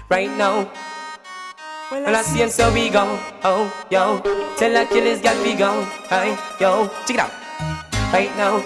right now. Well, I see him, so we go. Oh, yo, tell her kill his gal we go. Hey, yo, check it out. Right now,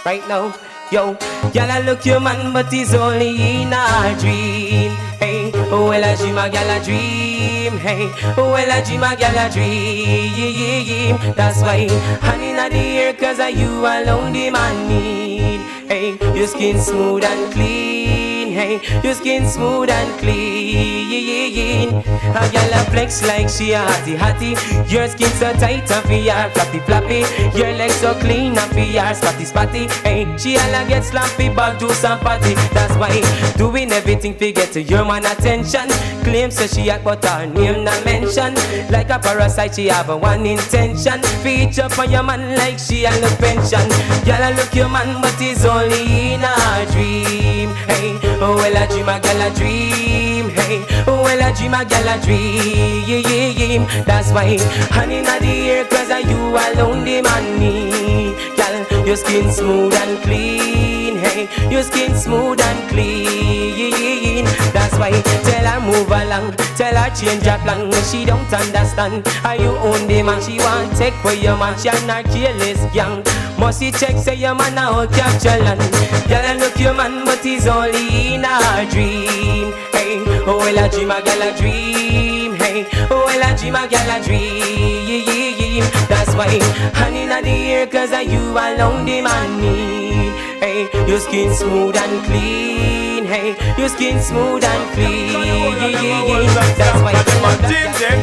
right now. Yo, y'all look your man, but he's only in a dream. Hey, well I dream, a gal a dream. Hey, well I dream, a gal a dream. That's why, honey, not the air, cause you alone the man need. Hey, your skin smooth and clean. Hey, your skin smooth and clean. A gal a flex like she a hottie hottie. Your skin so tight and for your flappy flappy. Your legs so clean and for your spotty spotty. Hey, she all get slappy back to some party. That's why doing everything to get to your man attention. Claims so she act but her name not mention. Like a parasite she have a one intention. Feature for your man like she a look pension. Y'all look your man but he's only in a dream. Hey, oh well a dream, a gal a dream. Hey, oh well a dream, a gal a dream. That's why honey not the air cause you alone the man need. Gal, your skin smooth and clean. Hey, your skin smooth and clean. That's why tell her move along. Tell her change her plan. She don't understand. How you own the man she want take for your man. She not careless young. Must you check say your man now capture land. Girl look your man but he's only in a dream. Hey, oh well a dream, a gal a dream. Hey, oh well a dream, a gal a dream. That's why honey not the air cause you alone the man need. Hey, your skin smooth and clean. Hey, your skin smooth and clean. That's why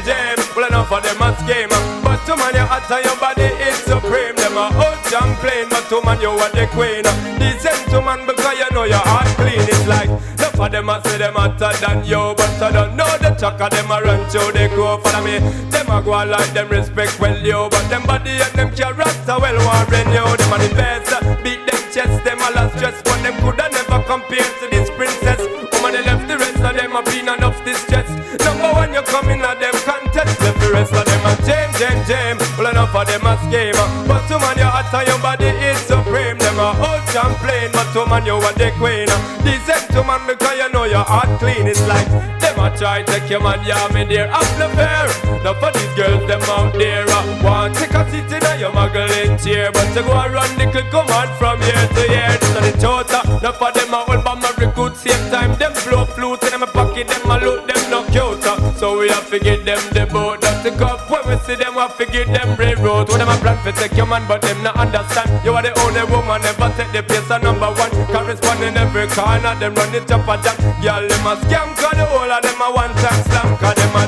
Jam. Well enough for them a scheme. But to man you hot and your body is supreme. Them a out champlain, but to man you are the queen. Decent to man because you know your heart clean. It's like enough for them a say them hotter than you, but I don't know the chaka them a run through they go follow me. Them a go like them respect well you, but them body and them character well warren you. Them a the best, beat them chest, them a last stress, but them coulda never compare to this princess. Woman they left the rest of them a been enough distress. Number one you come in at them contest, left the rest of them a jam. Well enough of them a scheme, but to man you hot and your body is supreme. Them a out champlain, but to man you are the queen. Decent to man because you know your heart clean. It's like them a try take your man, yeah me dear, up the fair. Now for these girls them out there want take a seat in your muggling chair, but to go and run the click command from year to year. This is the chota. Now for them a hold bomb a recruit same time. Them blow flute in them a pocket, them a loot, them no cute. So we have to get them the boat. That's the cup when we see them we have to get them railroad. When them a plan to take your man but them not understand. You are the only woman ever take the place of number one. Corresponding every corner, them run the chopper jack. Girl them a scam cause the whole of them a one time slam. Cause them a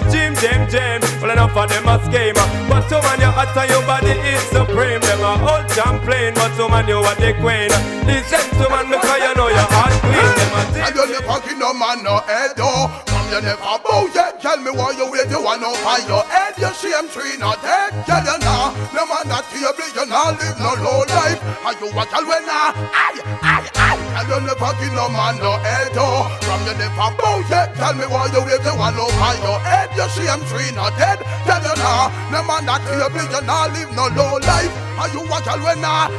jam. Well enough of them a scheme. But to man you hot and your body is supreme. Them a old champlain but to man you are the queen. Listen to man because you know your heart clean. Them a and you never give no man no head though. You never bow yet, tell me why you wait, you want to find your head, you shame tree not dead, tell you now, no man not table, you not live no low life, and you want to when now, and you never give no man no head, oh, from you never bow yet, tell me why you wait, you want to find your head, you shame tree not dead, tell you now, no man not table, you not live no low life, and you want to when now,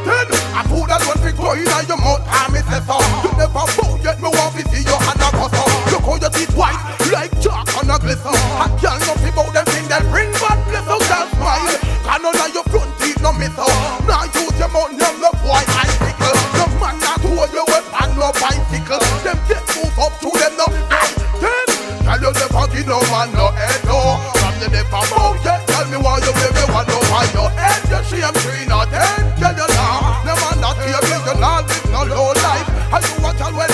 then, I food that one big boy in your mouth, and me say so, you never bow yet, me want to see your hand up, look how you teeth white, like chalk on a glisten. I can't know about them things that bring bad bliss out that smile. Can none of your front teeth no miss out. Now use your mouth, them the boy icicle. The man that hold you with and no bicycle. Them get move up to them no then. Tell you never give no man no head no. From you never bow yet. Tell me why you baby want to find your head. You see I'm tree not dead. Tell you now, the man that here you not live no low life. And you watch all when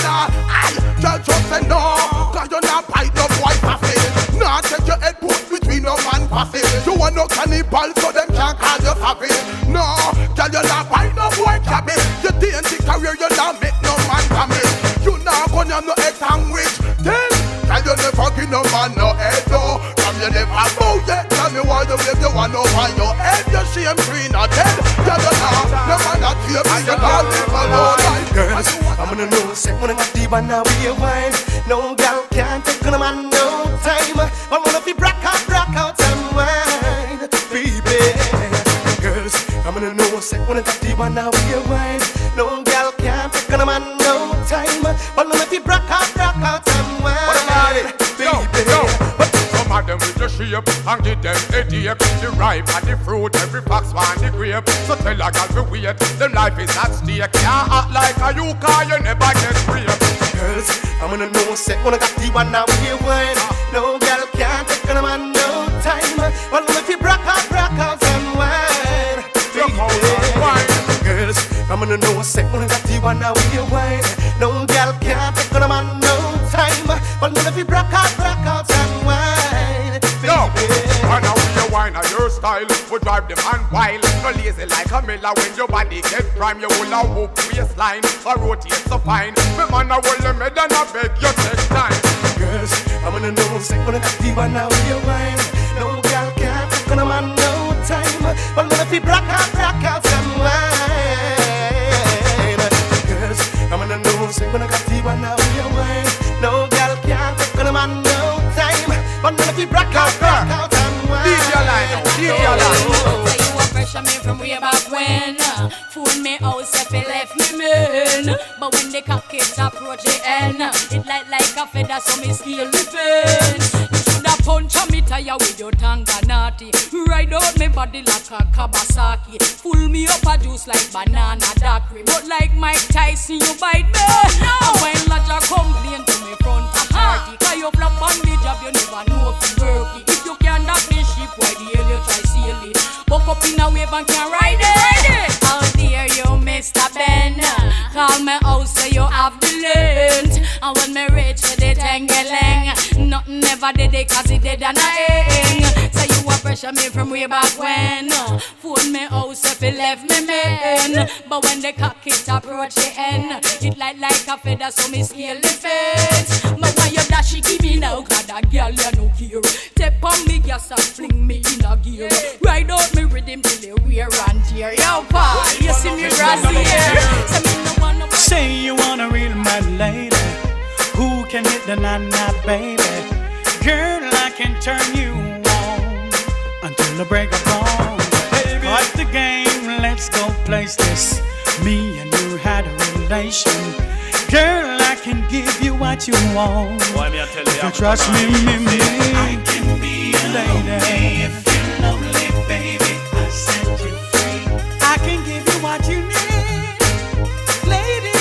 tell just say no. Cause you not bite no boy passive. Nah take your head put between no man passive. You want no cannibal so them can't call you savage. No, tell you not bite no boy cabbage. You didn't think career you not make no man damage. You not gonna have no egg sandwich. Then tell you never give no man no head no. From you never bow yet. Tell me why you wave you want no find your head. You shame tree not dead. Tell you now, no man not here be you not live alone. Girls, I'm gonna know set when I got deep and now we wine. No girl can't take on a man no time. I wanna be rock out and wine, baby. Girls, I'm gonna know set when I got deep and now we wine. No girl can't take on a man no time. I wanna be rock out and wine. ripe and the fruit, every fox want the grape. So tell a girl to wait, them life is at stake. Can't act like a you, cause you never get raped. Girls, I'm gonna know set when I got the one now we wine. No girl can't take on a man no time. Well, if you rock out and wine. Girls, I'm gonna know set when I got the one now we wine. No girl can't take on a man no time. Well, if you rock out and wine. Yo, and now when you wine on your style, we drive the man wild. No lazy like a miller when your body get prime. You will a whoop waistline or rotate so fine. Me man a hold the med and I beg you take time. Girls, I'm gonna know say when I got the one now we wine. No girl can't take on a man no time. Well, if you rock out and wine. Girls, I'm gonna know say when I got the one now we wine. No girl can't take on a man no time. But if you rock out and wine. DJ line, DJ line. Say you a pressure me from way back when. Fool me out, if he left me man. But when the cock it approach the end, it like a feather, so me steal the fence. You shoulda punch a me tire with your tanganati. Ride out me body like a Kawasaki. Pull me up a juice like banana daiquiri. But like Mike Tyson, you bite me. And when Laja complain to me front a party, cause you flop on the job, you never know if you work it. If you can't dock the ship, why the hell you try sail it? Buck up in a wave and can't ride it. How dare you, Mr. Ben? Call me out so you have the length. And when me reach to the tangalang, nothing ever did it cause it did and I hang. So you a pressure me from way back when. Phone me out so if you left me man. But when the cock it approach the end, it like a feather so me scale the fence. But when you dash it give me now, cause that girl you no care. Step on me gas and fling me in a gear. Ride out me rhythm till the wear and tear. Yo pa, you see me brassiere. So me no wanna say you want a real mad lady who can hit the na-na, baby. Girl, I can turn you on until the break of dawn. Cut the game, let's go place this. Me and you had a relation. Girl, I can give you what you want. If you trust me, I can be a lady. If you're lonely, baby, I'll set you free. I can give you what you need, lady.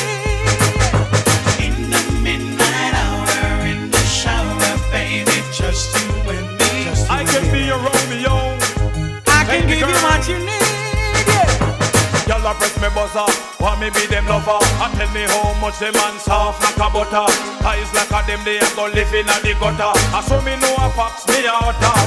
In the midnight hour, in the shower, baby, just you and me. I can be your Romeo. I can give you what you need. Y'all a press me buzzer, want me be them lover. And tell me how much them man soft like a butter. Eyes like a them they a go live in a the gutter. And so me know a fox me out top.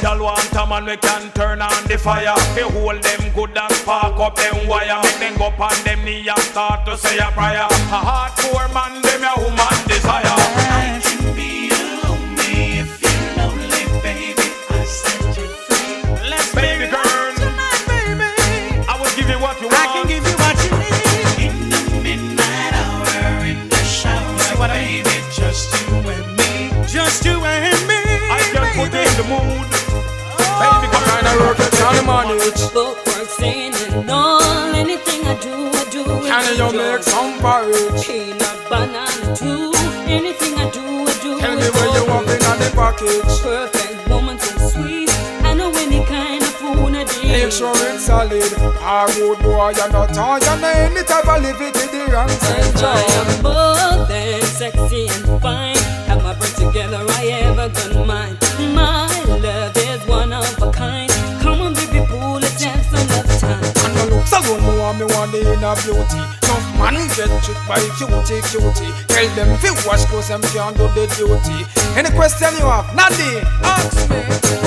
Y'all want a man we can turn on the fire. They hold them good and spark up them wire. Make them go on them knee and start to say a prayer. A hardcore man them a woman desire. I can be alone if you're lonely, baby. I set you free. Let's Baby girl, give you what you want. I can give you what you need. In the midnight hour, in the shower, See what I mean? baby, just you and me. Just you and me. I can put in the mood. Baby, come on and work it on the money. bookwork saying and all. Anything I do with Can you joy. make some porridge? Peanut, banana too. Anything I do Tell me with where you joy. want in the package. Perfect moments and sweet. I know any kind of food I did. Make sure it's solid. Hardwood boy, you're not tired. You know any type of live it to the wrong side. I am both and sexy and fine. Have my breath together, I ever got mine. My love is one of a kind. Come on, baby, boo, let's have some love time. And the looks alone, me want the inner beauty. No man get tricked by cutie. Tell them if you wash clothes, them can't do the duty. Any question you have, Nadine, ask me.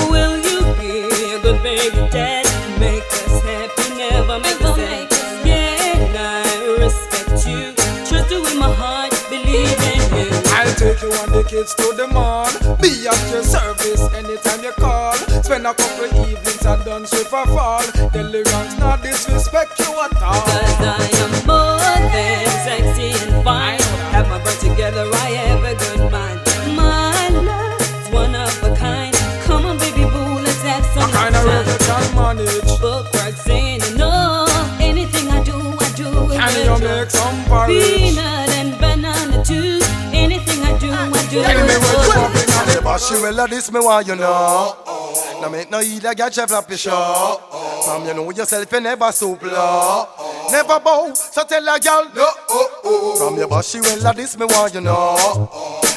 Will you be a good baby dad? Make us happy, never make us sad. Yeah, I respect you. Trust you with my heart, believe in you. I'll take you and the kids to the mall. Be at your service anytime you call. Spend a couple evenings and dance with a fall. The lyrics not disrespect you at all. Cause I am more than sexy and fine. Have my breath together, I have a good mind. My love's one of a kind. Come on, baby boo, let's have some What kind of work you time. can manage? Bookwork saying and no. Anything I do with Can you joy. make some porridge? Peanut and banana too. Anything I do Tell me with where you joy. want in the Bash you well, this me want you know. Now make no eat a gadget flap your show. From you know yourself, you never stoop low. Never bow, so tell a girl no. From your bash you well, this me want you know.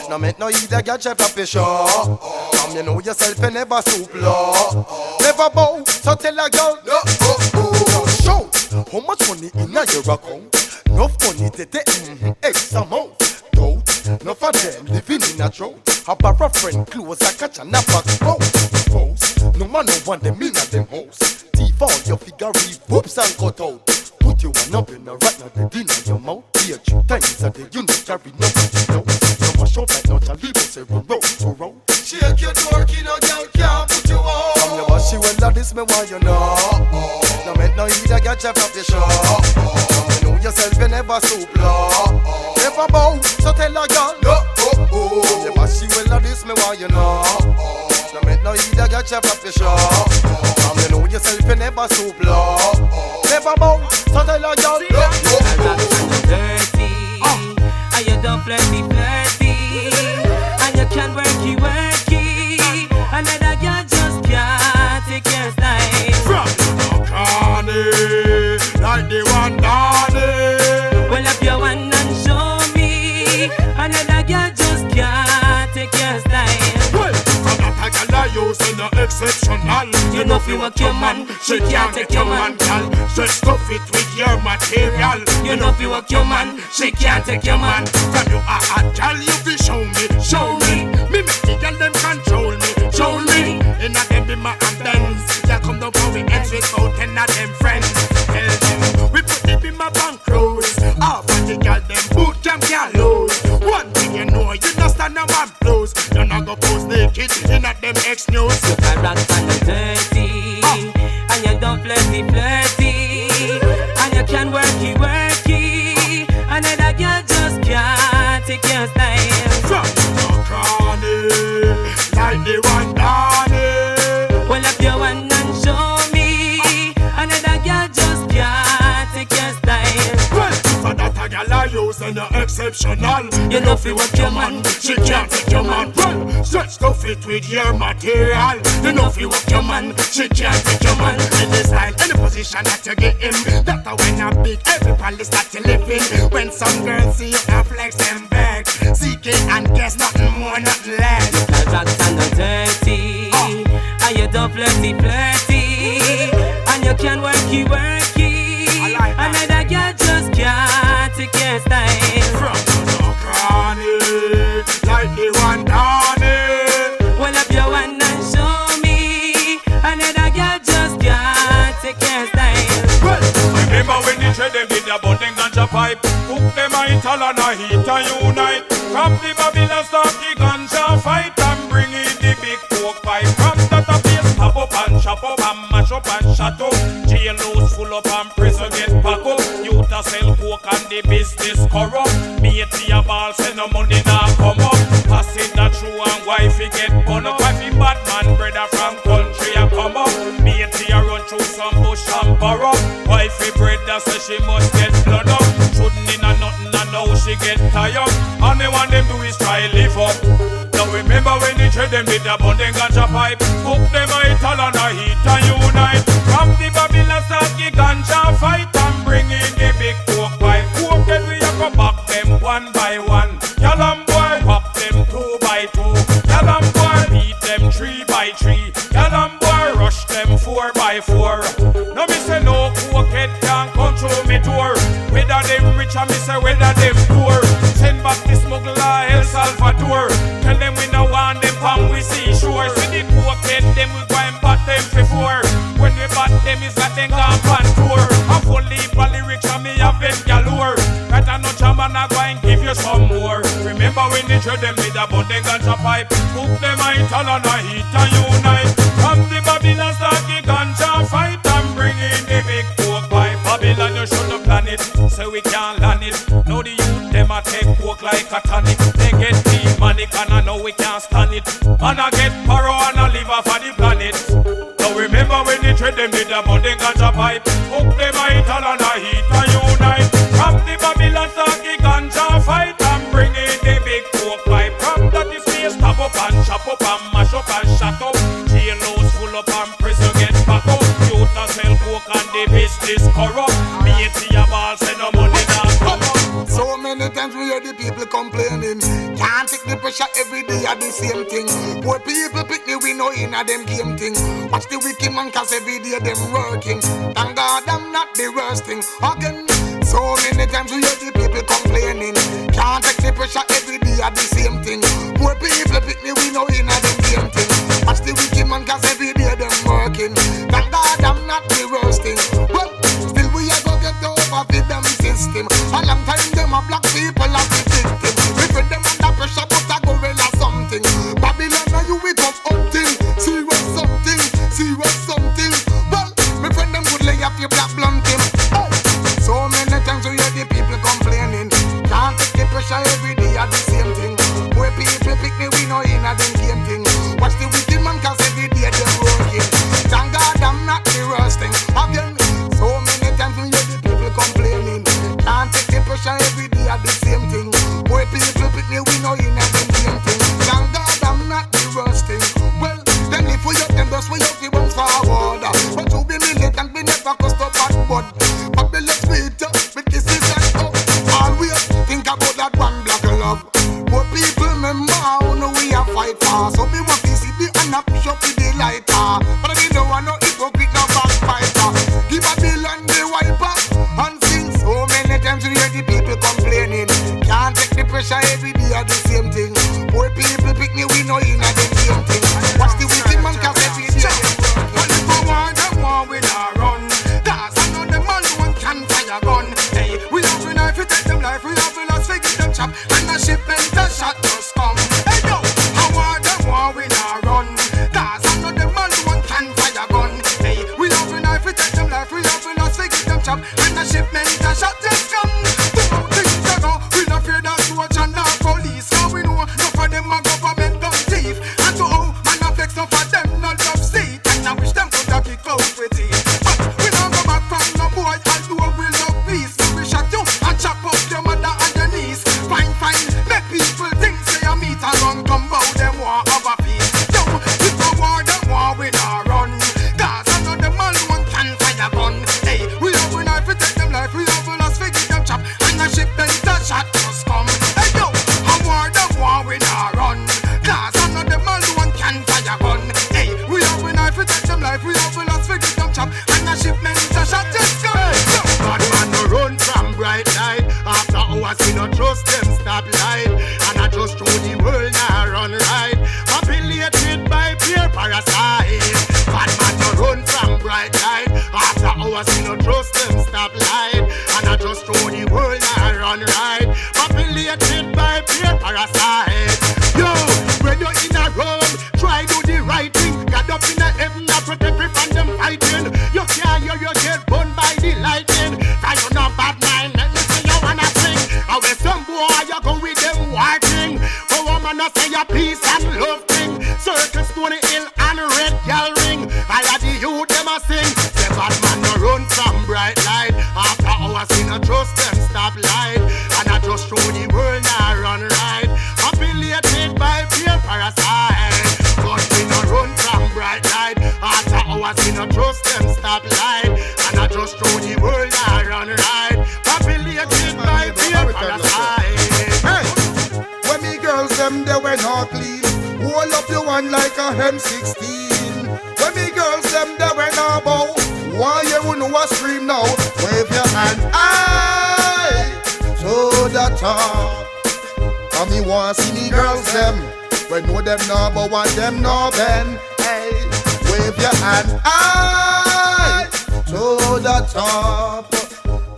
Now make no eat a gadget flap your show. From you know yourself, you never stoop low. Never bow, so tell a girl no. Show how much money in your account. Enough money to X amount. Enough of them living in a drought. A bar of friend close a catch and a back spouse. No man no want them in a them house. Teeth all your figure whoops and cut out. Put you one up in a rat now the din on your mouth. Be a 2 times a day you no carry nothing no. No mash up like no Taliban say run round to round. Shake your dorky no girl can't put you on. From your bashy well this me want you know. No make no eat a catch up the show. You know yourself you never stoop low. Never bow, so tell a girl no. From your bashy well this me want you know. No make no eat a catch up the show. You know yourself you never stoop low. Never bow, so tell a girl no. I rock and dirty, and you don't flirty, and you can't worky, another girl just can't take your style. From the corner, like the one Donny. Well, up your one and show me, another girl just can't take your style. Well, from that a girl I use in the exceptional. You know if you work your man, she can't take your man. Just stuff it with your material. You know if you work your man, she can't take your man. From you a girl you fi show me. Me make the girl them control me. Inna them be my ambulance. Ya come down for we ends with about 10 of them friends. Tell them we put it in my bank clothes. Half of the girl them boot camp can't lose. One thing you know, you not stand on my blows. You not go post naked inna them X news. You can rock and you dirty, and you don't flirty, and you can worky, another girl just can't take your style. From the corner, like the one Donny. Well, up your one and show me, another girl just can't take your style. Well, for that a girl I use and you're exceptional. You know if you work your man, She can't take your man. Well, stretch to fit with your material. You know if you work your man, she can't take your man. Any style, any position that you get him. That's when you're big, everybody start to live in. When some girls see you, they flex them back. Seeking and guess nothing more, nothing less. I rock and you dirty, and you don't flirty, and you can worky, another girl just can't take your style. From the corner, like the one Donny. Well, up your one and show me, another girl just can't take your style. Well, remember when the trade them did the button ganja pipe. Cook them a ital and a heat and unite. From the Babylon start the ganja fight and bring in the big pork pipe. From that a place pop up and chop up and mash up and shut up. Jail house full up and prison get pack up. Youth a sell coke and the business corrupt. Matey a ball say no money nah come up. Passing that through and wifey get bun up. Wifey bad man brother from country a come up. Matey a run through some bush and burrow. Wifey brother say she must get blood up. Shouldn't in a nothing and now she get tired. All me want them do is try live up. Now remember when they trade them with the bundle ganja pipe. Cook them a ital and a heat and unite. From the Babylon start the ganja fight and bring in the big pork pipe. Cook them we a go back them one by one. Y'all boy pop them 2 by 2. Y'all boy beat them 3 by 3. Y'all boy rush them 4 by 4. No me say no cokehead can't control me tour. Whether them rich and me say whether them poor. Send back the smuggler El Salvador. Tell them we no want them from we see shore. See the cokehead them we go and bat them before. When we bat them is like them gone pan tour. A full leap of lyrics and me have them galore. Right and no chairman I go and give you some more. Remember when they trade them with a bundle ganja pipe. Cook them a ital and a heat and unite. From the Babylon start the ganja fight and bring in the big pork pipe. Babylon you should have plan it, so we can't land it. Now the youth them a take pork like a tonic. They get demonic and I know we can't stand it. And I get paro and I live off of the planet. Now remember when they trade them with a bundle ganja pipe. Cook them a ital and a heat and unite. From the Babylon start the ganja fight and bring in the big pork pipe. From that is place stab up and chop up pressure every day are the same thing. Poor people pick me, we know in a them game thing. Watch the wicked man cause every day them working. Thank God I'm not the worst thing. Again, so many times we hear the people complaining. Can't take the pressure every day are the same thing. Poor people pick me, we know in a them game thing. Watch the wicked man cause every day them working. Thank God I'm not the worst thing. Well, still we are gonna get over with them system. A long time them a black people as the victim. We put them under pressure but a gorilla something. Babylon now you we come hunting. Serious something, serious something. Well, my friend them would lay up your black blunting. Oh. So many times we hear the people complaining. Can't take the pressure every day at the same thing. Where people pick me, we know in a them game thing. Watch the wicked man cause every day they're working. Thank God I'm not the worst thing. Again, so many times we hear the people complaining. Can't take the pressure every day at the same thing. Where people pick me, we know in a them game thing. Thank God I'm not the worst thing. Well, them if we up, them just we up, we bounce forward. But to be militant, we never cost a bad bud. Babylon sweet, with kisses and up. Always think about that one black love. But people remember how we are fight for. So me want to see the and push up with the lighter. But I don't want no hypocrite, no backfighter. Give Babylon the wiper and sing. So many times we hear the people complaining. Can't take the pressure every day at the same thing. Poor people pick me, we know in a them same thing. Watch the wicked man cause every day. But if I want them war with a run, cause I know them all one can fire gun. Hey, we have a knife, we take them life, we have a loss, we give them chop, and a shipment a shot just come. Hey yo, I want them war with a run, cause I know them all one can fire gun. Hey, we have a knife, we take them life, we have a loss, we give them chop, and a shipment a shot just come. 2 things ago, we not fear that watch and not police, cause we know no for them a government gun thief. And to how man a flex no for them not love seat, and I wish them could have kick out with it. But we don't go back from no boy, although we love peace. So we shot you and chop up your mother and your niece. Fine, make people think say a meet and run, come bow them war of a peace. Yo, if a war, them war with a run, cause I know them all one can fire gun. Hey, we have a knife, we take them life, we have a loss, we give them chop, and a shipment a shot just come. Hey yo, a war, them war with a run, cause I know them all one can fire gun. Hey, we have a knife, we take them life, we have a loss, we give them chop, and a shipment a shot just come. Yo, bad man no run from bright light. After hours we no trust them stop light, and I just through the world now run right. Populated by peer parasite. Bad man no run from bright light. After hours we no trust them stop light, and I just through the world now run right. Populated by peer parasite. Yo, when you're in a room, try do the right thing. God up in the heaven and protect me from them fighting. You can't hear your get burned by the lightning. Cause you're not bad mind, let me see you wanna sing. I will some boy you go with them watching. For woman I say your peace and love thing. Circle Stony Hill and Red Gal Ring. All of the youth them a sing. Say bad man no run from bright light. After hours we no trust them stop light, and I just through the world now run right. Affiliated by peer parasite. But we no run from bright light. After hours we no trust them stop light, and I just through the world now run right. Affiliated by peer parasite. Hey, when me girls them they were not clean. Hold up your one like a M16. When me girls them they were not bow. Why you wanna scream now? Wave your hand high to the top. And me want see me girls them. When know them now but want them now bend. Hey, wave your hand high to the top.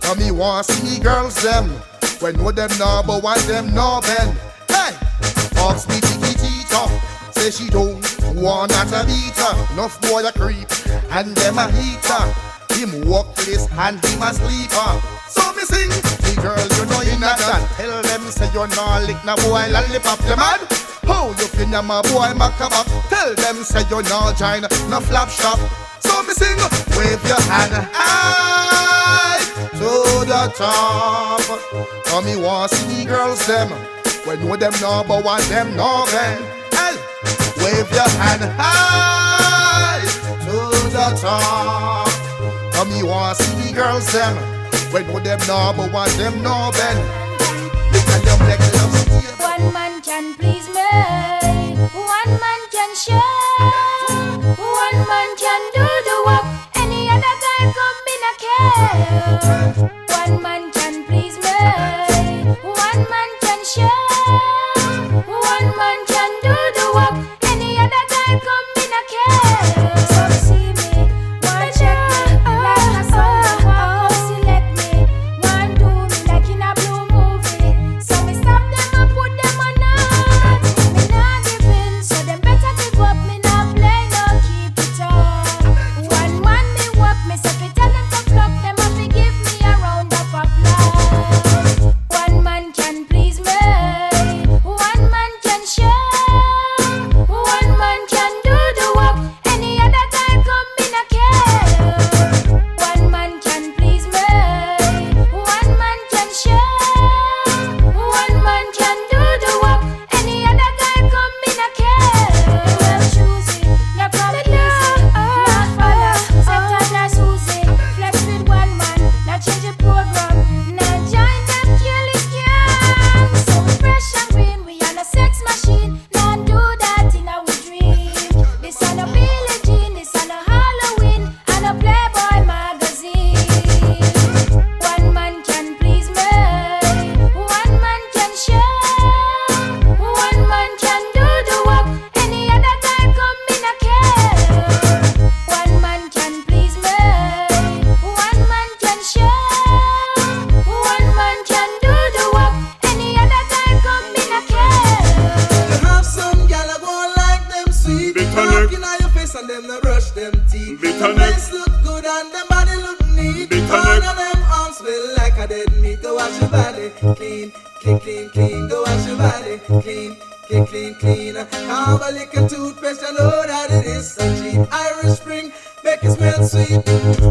And me want see me girls them. When know them now but want them now bend. Hey, ask me Tiki say she don't want not a beater. Enough boy a creep and them a heater. Him walk to this and him a sleeper. So me sing, the girl you know you not that. Tell them say you not lick na boy lollipop the man. How you feel na my boy macabop. Tell them say you not join no flap shop. So me sing, wave your hand high to the top. Come me want see me girls them. When know them now but want them now bend. Hey, wave your hand high to the top. Come you want see me girls them. When know them now but want them now bend. They tell them like love stay. One man can please me. One man can share. One man can do the work. Any other guy come in a care. One man can please me. One man can share. One man can do the work. Any other guy come in a care. Some see me, one check me, like a song that one select me. One do me like in a blue movie. So me stop them and put them on out. Me not give in, so them better give up. Me not play, no keep it up. One man me work, me say fi tell them to flop. Them a fi give me a round of applause. One man can please me. One man can share. One man can do the work. Any other guy come in a care. One man can please me. One man can share. One man can do the work. Any other guy come in a care. Well choosy, no come easy, not follow. Set on a Susie, flex with one man, not change the program, not join them careless gang. So we fresh and green, we on a sex machine, not do that in our dream. This on a Billie Jean, this on a Halloween, and a Playboy magazine. One man can please me. One man can share. One man can do the work. Any other guy come in a care. One man can please me. One man can share. One man can do the work. Any other guy come in a care. You have some gal a go like them sweet. Bitter Talking on your face and them no brush them teeth. Bitter Them face look good and them body look neat. Bitter All neck. of them arms smell like a dead meat. Go wash your body clean, clean, clean, clean. Go wash your body clean, clean, clean, clean. Have a little toothpaste, you know that it is so cheap. Irish Spring, make it smell sweet.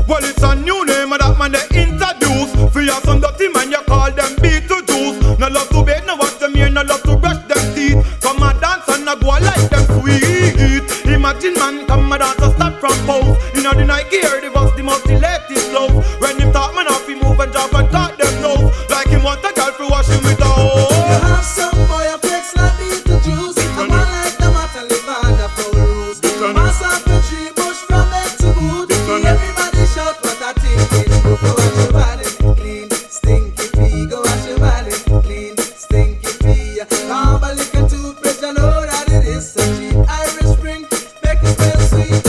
Well, it's a new name that man they introduce. For you some dirty man, you call them Beetlejuice. No love to bed, no watch them here, no love to brush them teeth. Come a dance and a go like them sweet. Imagine man come a dance and start from pose. You know the night gear, the bus, the most the latest love. When him talk man off, he move and jump and talk them nose. Like him want a girl to wash him with a hose. You have some boy a flex like Beetlejuice. A man like the mat and live under foul rules. Pass off the tree bush from head to boot. Everybody shout what I thinking. Go wash your body clean, stinky pee. Go wash your body clean, stinky pee. Have a little toothpaste, you know that it is so cheap. Irish Spring, make it smell sweet.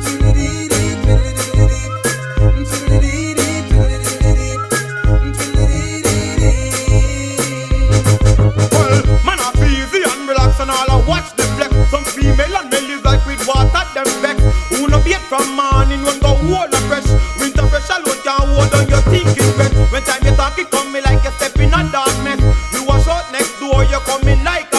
Twiddly-dee-dee-dee, twiddly-dee-dee, twiddly-dee-dee, twiddly-dee-dee, twiddly-dee-dee, twiddly-dee-dee. Well, man a feel easy and relax and all I watch the flex. Some female and male is like with water them vex. Who no bait from morning when go hold a fresh. Winter fresh alone can't hold on your thinking bed. When time you talk it come me like a step in a darkness. You wash out next door you come in like